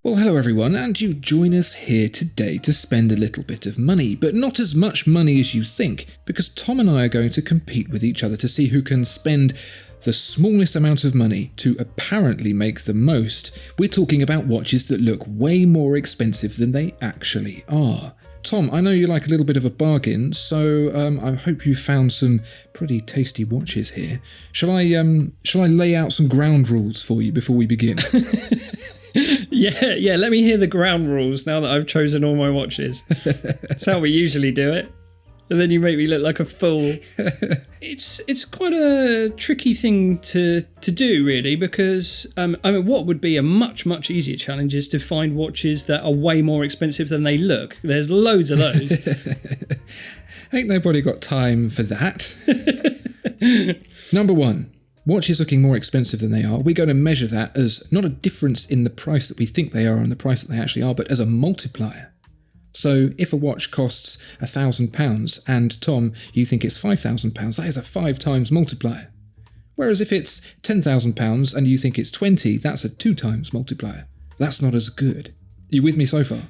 Well, hello everyone, and you join us here today to spend a little bit of money, but not as much money as you think, because Tom and I are going to compete with each other to see who can spend the smallest amount of money to apparently make the most. We're talking about watches that look way more expensive than they actually are. Tom, I know you like a little bit of a bargain, so I hope you found some pretty tasty watches here. Shall I lay out some ground rules for you before we begin? Yeah, let me hear the ground rules now that I've chosen all my watches. That's how we usually do it. And then you make me look like a fool. It's quite a tricky thing to do, really, because what would be a much easier challenge is to find watches that are way more expensive than they look. There's loads of those. Ain't nobody got time for that. Number one. Watches looking more expensive than they are, we're going to measure that as not a difference in the price that we think they are and the price that they actually are, but as a multiplier. So if a watch costs £1,000 and Tom, you think it's £5,000, that is a 5 times multiplier. Whereas if it's £10,000 and you think it's 20, that's a 2 times multiplier. That's not as good. Are you with me so far?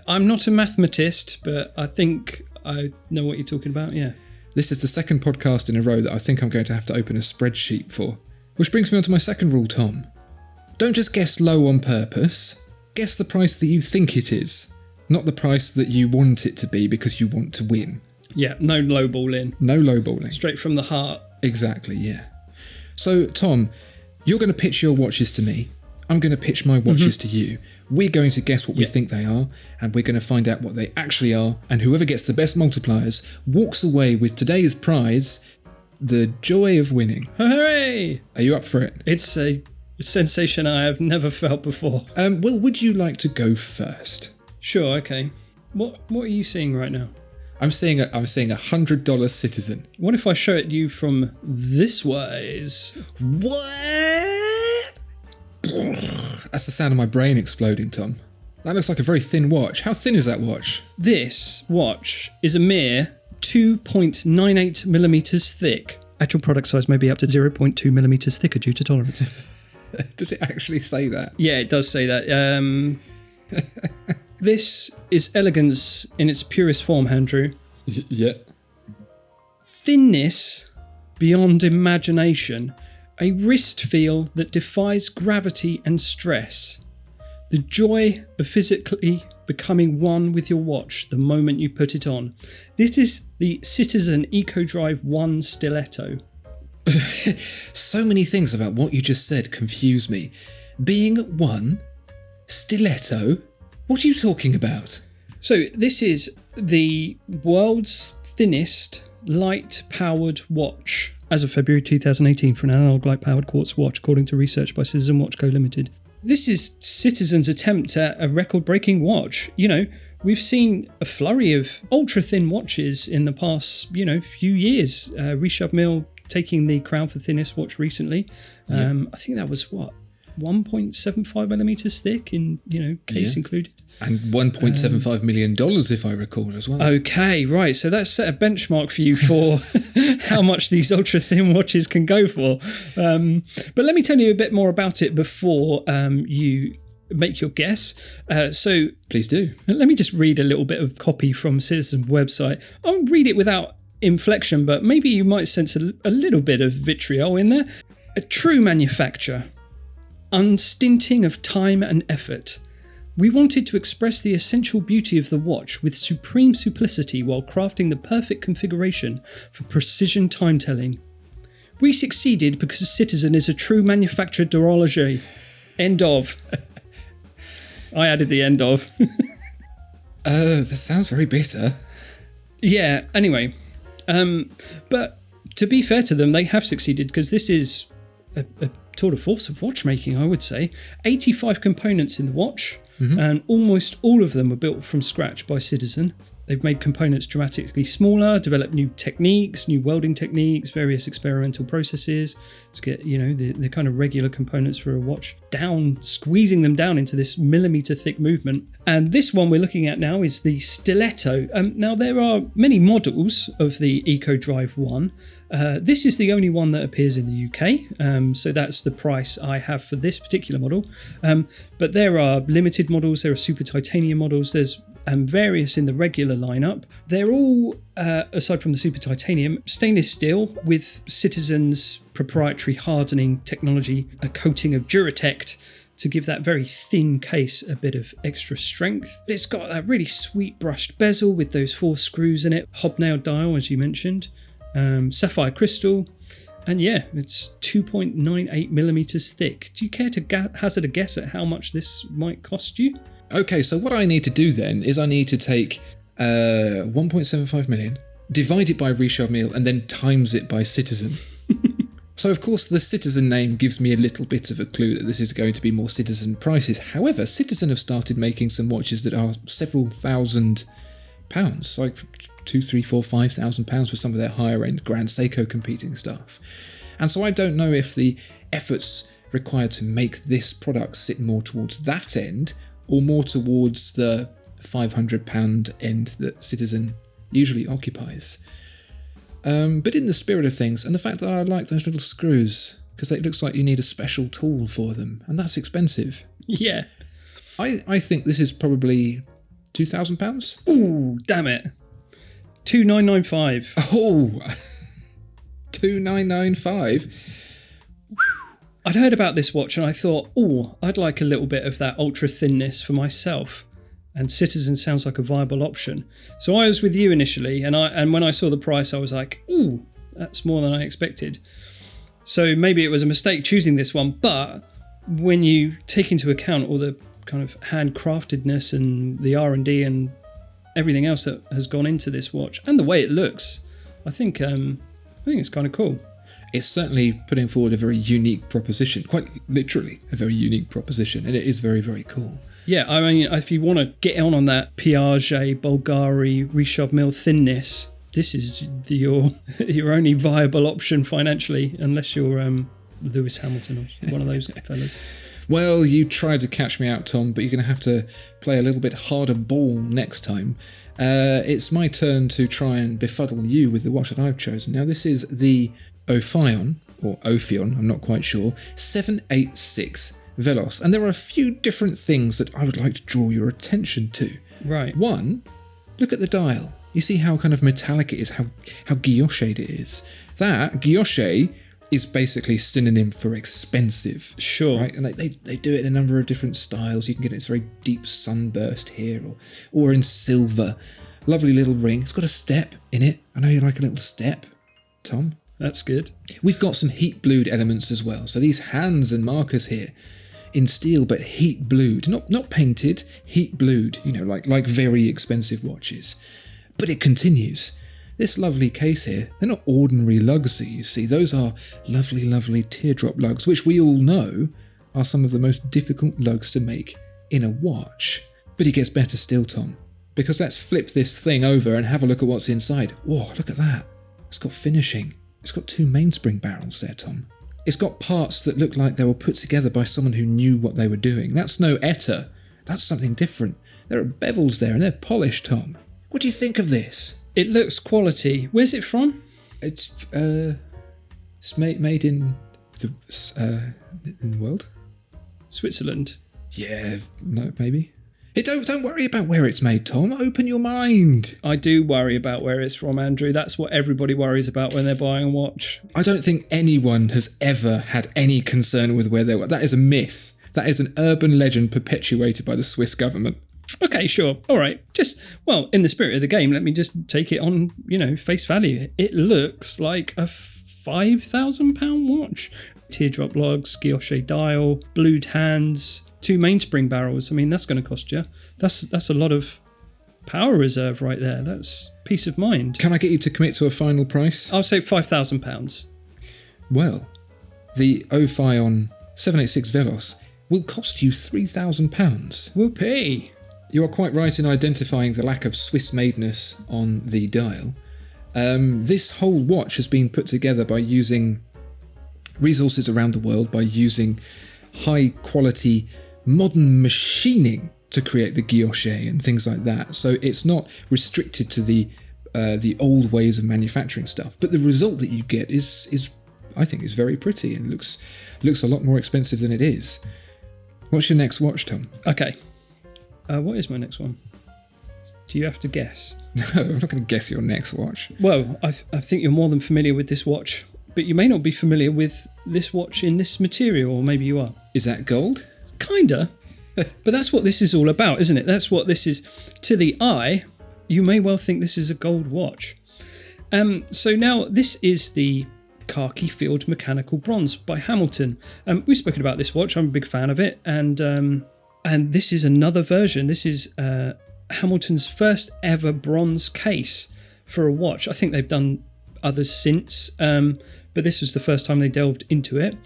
I'm not a mathematist, but I think I know what you're talking about, yeah. This is the second podcast in a row that I think I'm going to have to open a spreadsheet for. Which brings me on to my second rule, Tom. Don't just guess low on purpose. Guess the price that you think it is, not the price that you want it to be because you want to win. Yeah, no lowballing. No lowballing. Straight from the heart. Exactly, yeah. So, Tom, you're going to pitch your watches to me. I'm going to pitch my watches to you. We're going to guess what we think they are, and we're going to find out what they actually are, and whoever gets the best multipliers walks away with today's prize, the joy of winning. Hooray! Are you up for it? It's a sensation I have never felt before. Well, would you like to go first? Sure, okay. What are you seeing right now? I'm seeing $100 Citizen. What if I show it you from this ways? What? That's the sound of my brain exploding, Tom. That looks like a very thin watch. How thin is that watch? This watch is a mere 2.98 millimeters thick. Actual product size may be up to 0.2 millimeters thicker due to tolerance. Does it actually say that? Yeah, it does say that. This is elegance in its purest form, Andrew. Yeah. Thinness beyond imagination. A wrist feel that defies gravity and stress. The joy of physically becoming one with your watch the moment you put it on. This is the Citizen EcoDrive 1 Stiletto. So many things about what you just said confuse me. Being one? Stiletto? What are you talking about? So this is the world's thinnest light-powered watch as of February 2018 for an analog light-powered quartz watch, according to research by Citizen Watch Co Limited. This is Citizen's attempt at a record-breaking watch. You know, we've seen a flurry of ultra-thin watches in the past, few years. Richard Mille taking the crown for thinnest watch recently. I think that was 1.75 millimeters thick in, case included. And $1.75 million, if I recall, as well. Okay, right. So that's set a benchmark for you for how much these ultra-thin watches can go for. But let me tell you a bit more about it before you make your guess. So please do. Let me just read a little bit of copy from Citizen's website. I'll read it without inflection, but maybe you might sense a little bit of vitriol in there. A true manufacturer, unstinting of time and effort. We wanted to express the essential beauty of the watch with supreme simplicity while crafting the perfect configuration for precision time-telling. We succeeded because Citizen is a true manufacturer d'horlogerie. End of. I added the end of. That sounds very bitter. Yeah, anyway. But to be fair to them, they have succeeded because this is a tour de force of watchmaking, I would say. 85 components in the watch. And almost all of them were built from scratch by Citizen. They've made components dramatically smaller, developed new techniques, new welding techniques, various experimental processes to get, the kind of regular components for a watch down, squeezing them down into this millimeter thick movement. And this one we're looking at now is the Stiletto. Now, there are many models of the EcoDrive 1. This is the only one that appears in the UK, so that's the price I have for this particular model. But there are limited models, there are super titanium models, there's various in the regular lineup. They're all, aside from the super titanium, stainless steel with Citizen's proprietary hardening technology, a coating of Duratect to give that very thin case a bit of extra strength. It's got a really sweet brushed bezel with those 4 screws in it, hobnail dial as you mentioned, sapphire crystal, and yeah, it's 2.98 millimeters thick. Do you care to hazard a guess at how much this might cost you? Okay, so what I need to do then is I need to take 1.75 million, divide it by Resharp Meal, and then times it by Citizen. So, of course, the Citizen name gives me a little bit of a clue that this is going to be more Citizen prices. However, Citizen have started making some watches that are several £1,000, like £2,000, £3,000, £5,000 for some of their higher-end Grand Seiko competing stuff. And so I don't know if the efforts required to make this product sit more towards that end or more towards the £500 end that Citizen usually occupies. But in the spirit of things, and the fact that I like those little screws, because it looks like you need a special tool for them, and that's expensive. Yeah. I think this is probably £2,000. Ooh, damn it. 2,995. Oh, 2,995. I'd heard about this watch and I thought, I'd like a little bit of that ultra thinness for myself. And Citizen sounds like a viable option. So I was with you initially, and when I saw the price, I was like, that's more than I expected. So maybe it was a mistake choosing this one, but when you take into account all the kind of handcraftedness and the R&D and everything else that has gone into this watch and the way it looks, I think it's kind of cool. It's certainly putting forward a very unique proposition, quite literally a very unique proposition, and it is very, very cool. Yeah, I mean, if you want to get on that Piaget, Bulgari, Resharp Mill thinness, this is your only viable option financially, unless you're Lewis Hamilton or one of those fellas. Well, you tried to catch me out, Tom, but you're going to have to play a little bit harder ball next time. It's my turn to try and befuddle you with the watch that I've chosen. Now, this is the Oophion, or Oophion, I'm not quite sure, 786 Velos. And there are a few different things that I would like to draw your attention to. Right. One, look at the dial. You see how kind of metallic it is, how guilloche'd it is. That, guilloche, is basically synonym for expensive. Sure. Right? And they do it in a number of different styles. You can get it, it's very deep sunburst here, or in silver. Lovely little ring. It's got a step in it. I know you like a little step, Tom. That's good. We've got some heat blued elements as well. So these hands and markers here, in steel but heat blued, not painted, heat blued. Like very expensive watches. But it continues. This lovely case here, they're not ordinary lugs that you see. Those are lovely, lovely teardrop lugs, which we all know are some of the most difficult lugs to make in a watch. But it gets better still, Tom, because let's flip this thing over and have a look at what's inside. Whoa, look at that. It's got finishing. It's got 2 mainspring barrels there, Tom. It's got parts that look like they were put together by someone who knew what they were doing. That's no Etta. That's something different. There are bevels there and they're polished, Tom. What do you think of this? It looks quality. Where's it from? It's made in the world. Switzerland. Yeah, no, maybe. Don't worry about where it's made, Tom. Open your mind. I do worry about where it's from, Andrew. That's what everybody worries about when they're buying a watch. I don't think anyone has ever had any concern with where they were. That is a myth. That is an urban legend perpetuated by the Swiss government. Okay, sure. All right. In the spirit of the game, let me just take it on, face value. It looks like a £5,000 watch. Teardrop lugs, guilloche dial, blued hands, 2 mainspring barrels. I mean, that's going to cost you. That's a lot of power reserve right there. That's peace of mind. Can I get you to commit to a final price? I'll say £5,000. Well, the Oophion 786 Velos will cost you £3,000. Whoopee. You are quite right in identifying the lack of Swiss-madeness on the dial. This whole watch has been put together by using resources around the world, by using high-quality modern machining to create the guilloche and things like that. So it's not restricted to the old ways of manufacturing stuff. But the result that you get is I think, is very pretty and looks a lot more expensive than it is. What's your next watch, Tom? Okay. What is my next one? Do you have to guess? No, I'm not going to guess your next watch. Well, I think you're more than familiar with this watch, but you may not be familiar with this watch in this material, or maybe you are. Is that gold? Kinda. But that's what this is all about, isn't it? That's what this is. To the eye, you may well think this is a gold watch. So now this is the Khaki Field Mechanical Bronze by Hamilton. We've spoken about this watch. I'm a big fan of it. And this is another version. This is Hamilton's first ever bronze case for a watch. I think they've done others since, but this was the first time they delved into it.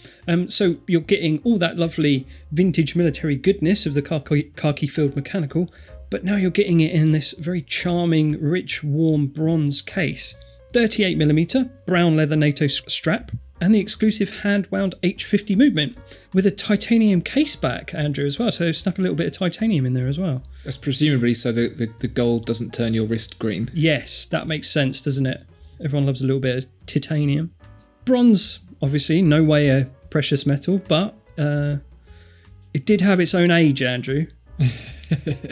So you're getting all that lovely vintage military goodness of the Khaki Field Mechanical, but now you're getting it in this very charming, rich, warm bronze case. 38mm brown leather NATO strap, and the exclusive hand-wound H50 movement with a titanium case back, Andrew, as well. So they've snuck a little bit of titanium in there as well. That's presumably so the gold doesn't turn your wrist green. Yes, that makes sense, doesn't it? Everyone loves a little bit of titanium. Bronze, obviously, no way a precious metal, but it did have its own age, Andrew.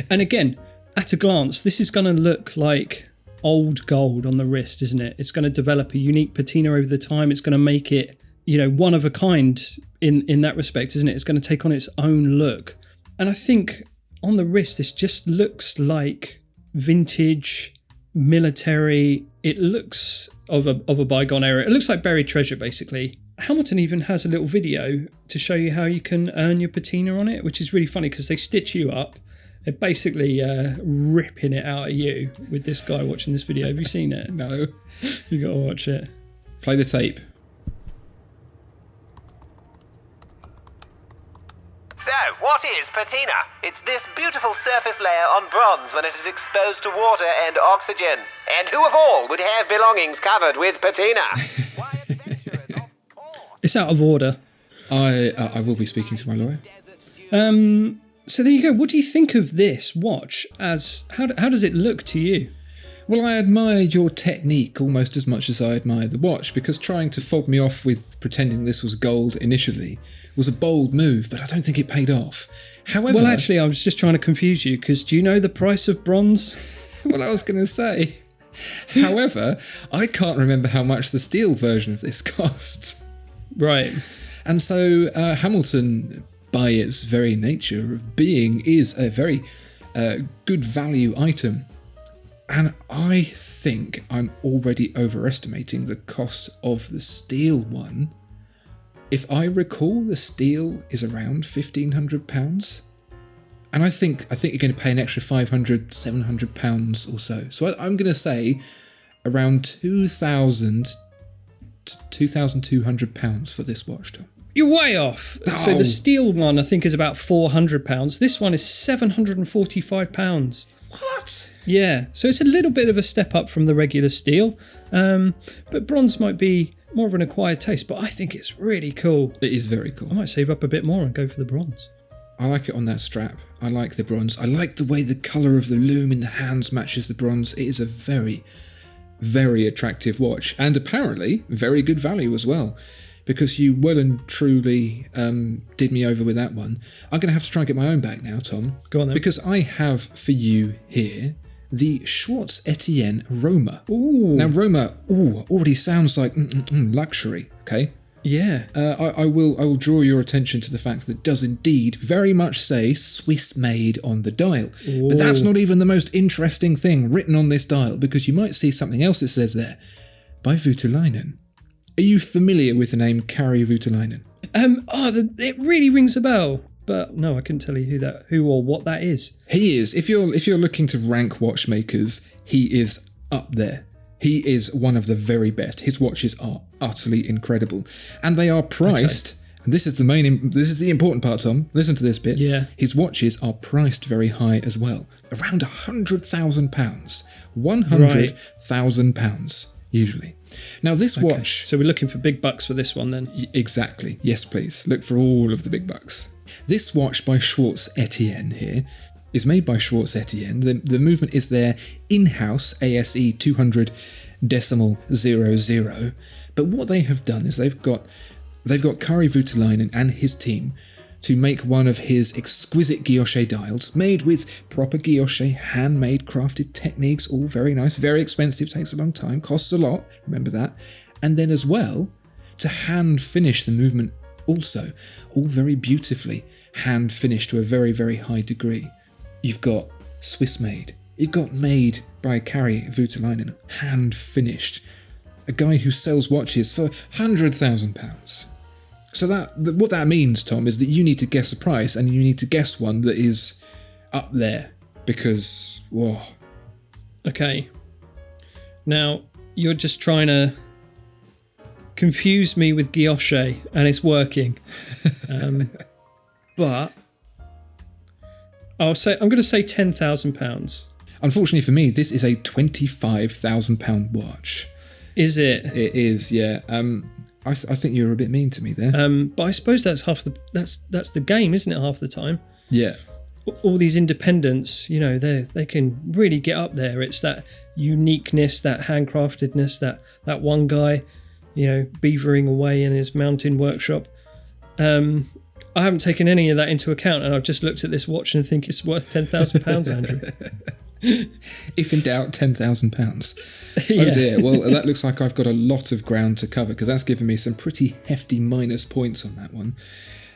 And again, at a glance, this is going to look like old gold on the wrist, isn't it? It's going to develop a unique patina over the time. It's going to make it, one of a kind in that respect, isn't it? It's going to take on its own look. And I think on the wrist, this just looks like vintage, military. It looks of a bygone era. It looks like buried treasure, basically. Hamilton even has a little video to show you how you can earn your patina on it, which is really funny because they stitch you up. They're basically ripping it out of you with this guy watching this video. Have you seen it? No. You got to watch it. Play the tape. So, what is patina? It's this beautiful surface layer on bronze when it is exposed to water and oxygen. And who of all would have belongings covered with patina? Why, adventurers, of course. It's out of order. I will be speaking to my lawyer. So there you go. What do you think of this watch? How does it look to you? Well, I admire your technique almost as much as I admire the watch, because trying to fob me off with pretending this was gold initially was a bold move, but I don't think it paid off. However... Well, actually, I was just trying to confuse you, because do you know the price of bronze? Well, I was going to say. However, I can't remember how much the steel version of this costs. Right. And so Hamilton, by its very nature of being, is a very good value item. And I think I'm already overestimating the cost of the steel one. If I recall, the steel is around £1,500. And I think you're going to pay an extra £500, £700 or so. So I'm going to say around £2,000 to £2,200 for this watch, Tom. You're way off. Oh. So the steel one, I think, is about £400. This one is £745. What? Yeah, so it's a little bit of a step up from the regular steel, but bronze might be more of an acquired taste, but I think it's really cool. It is very cool. I might save up a bit more and go for the bronze. I like it on that strap. I like the bronze. I like the way the colour of the loom in the hands matches the bronze. It is a very, very attractive watch, and apparently very good value as well, because you well and truly did me over with that one. I'm going to have to try and get my own back now, Tom. Go on then. Because I have for you here the Schwartz Etienne Roma. Ooh. Now, Roma already sounds like luxury, okay? Yeah. I will draw your attention to the fact that it does indeed very much say Swiss made on the dial. Ooh. But that's not even the most interesting thing written on this dial, because you might see something else that says there, by Voutilainen. Are you familiar with the name Kari Voutilainen? It really rings a bell, but no, I couldn't tell you who or what that is. He is. If you're looking to rank watchmakers, he is up there. He is one of the very best. His watches are utterly incredible, and they are priced. Okay. And this is the important part, Tom. Listen to this bit. Yeah. His watches are priced very high as well. around £100,000. £100,000 usually. Now this watch... So we're looking for big bucks for this one then? Exactly. Yes, please. Look for all of the big bucks. This watch by Schwartz Etienne here is made by Schwartz Etienne. The movement is their in-house ASE 200.00. But what they have done is they've got Kari Voutilainen and his team to make one of his exquisite guilloche dials, made with proper guilloche, handmade, crafted techniques, all very nice, very expensive, takes a long time, costs a lot, remember that. And then as well, to hand finish the movement also, all very beautifully hand finished to a very, very high degree. You've got Swiss made, you've got made by Kari Voutilainen, hand finished. A guy who sells watches for £100,000. So what that means, Tom, is that you need to guess a price, and you need to guess one that is up there, because, whoa. Okay. Now, you're just trying to confuse me with guilloche, and it's working. But I'm going to say £10,000. Unfortunately for me, this is a £25,000 watch. Is it? It is, yeah. I think you were a bit mean to me there. But I suppose that's that's the game, isn't it? Half the time. Yeah. All these independents, they can really get up there. It's that uniqueness, that handcraftedness, that one guy, beavering away in his mountain workshop. I haven't taken any of that into account, and I've just looked at this watch and think it's worth £10,000, Andrew. If in doubt, £10,000. Yeah. Oh dear, well that looks like I've got a lot of ground to cover, because that's given me some pretty hefty minus points on that one.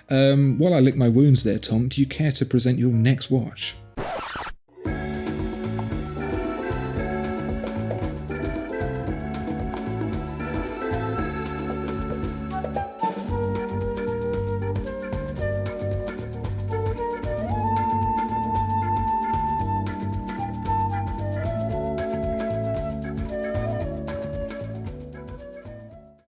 While I lick my wounds there, Tom, do you care to present your next watch?